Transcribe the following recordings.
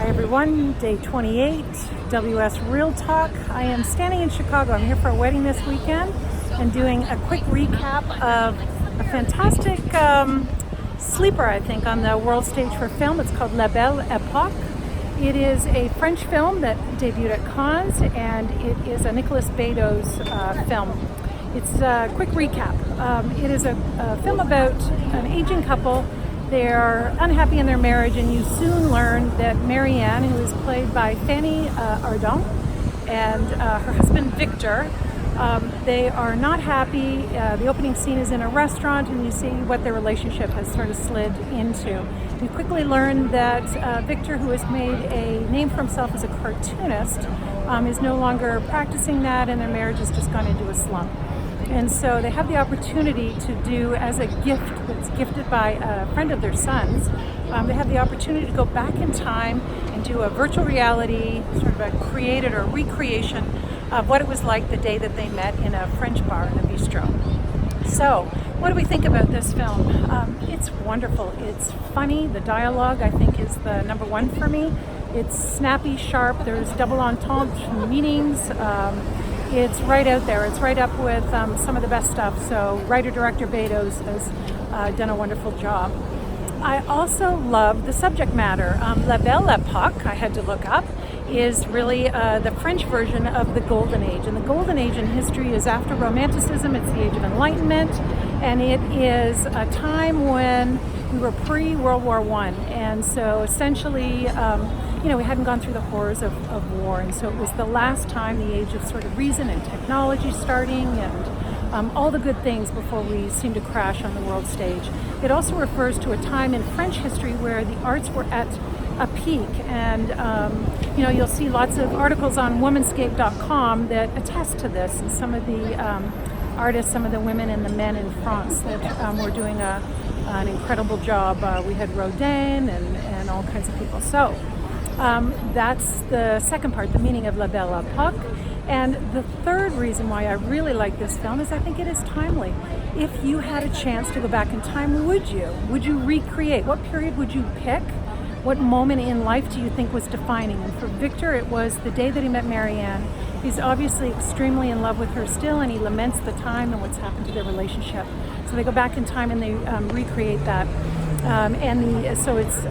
everyone, day 28, WS Real Talk. I am standing in Chicago. I'm here for a wedding this weekend and doing a quick recap of a fantastic sleeper, I think, on the world stage for film. It's called La Belle Époque. It is a French film that debuted at Cannes, and it is a Nicolas Bedos film. It's a quick recap. It is a film about an aging couple. They're unhappy in their marriage, and you soon learn that Marianne, who is played by Fanny Ardant, and her husband Victor, they are not happy. The opening scene is in a restaurant, and you see what their relationship has sort of slid into. You quickly learn that Victor, who has made a name for himself as a cartoonist, is no longer practicing that, and their marriage has just gone into a slump. And so they have the opportunity to do, as a gift that's gifted by a friend of their son's, they have the opportunity to go back in time and do a virtual reality, sort of a created or recreation of what it was like the day that they met in a French bar in a bistro. So, what do we think about this film? It's wonderful. It's funny. The dialogue, I think, is the number one for me. It's snappy, sharp. There's double entendre meanings. It's right out there. It's right up with some of the best stuff. So writer-director Bedos has done a wonderful job. I also love the subject matter. La Belle Époque, I had to look up, is really the French version of the Golden Age. And the Golden Age in history is after Romanticism. It's the Age of Enlightenment. And it is a time when we were pre-World War I. And so essentially, we hadn't gone through the horrors of war. And so it was the last time, the age of sort of reason and technology starting, and all the good things before we seemed to crash on the world stage. It also refers to a time in French history where the arts were at a peak. And, you'll see lots of articles on womanscape.com that attest to this. And some of the artists, some of the women and the men in France that were doing an incredible job. We had Rodin and all kinds of people. So that's the second part, the meaning of La Belle Époque. And the third reason why I really like this film is I think it is timely. If you had a chance to go back in time, would you? Would you recreate? What period would you pick? What moment in life do you think was defining? And for Victor, it was the day that he met Marianne. He's obviously extremely in love with her still, and he laments the time and what's happened to their relationship. So they go back in time and they recreate that. So it's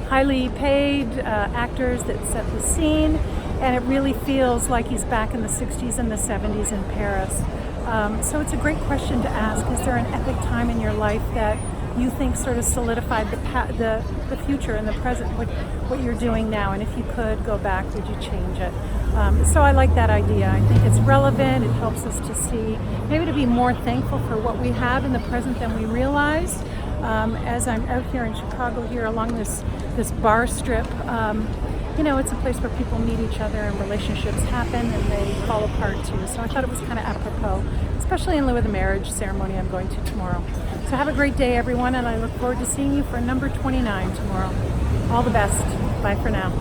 highly paid actors that set the scene, and it really feels like he's back in the 60s and the 70s in Paris. So it's a great question to ask. Is there an epic time in your life that you think sort of solidified the future and the present, what you're doing now? And if you could go back, would you change it? So I like that idea. I think it's relevant. It helps us to see, maybe to be more thankful for what we have in the present than we realize. As I'm out here in Chicago, here along this bar strip, it's a place where people meet each other and relationships happen and they fall apart too. So I thought it was kind of apropos, especially in lieu of the marriage ceremony I'm going to tomorrow. So have a great day, everyone, and I look forward to seeing you for number 29 tomorrow. All the best. Bye for now.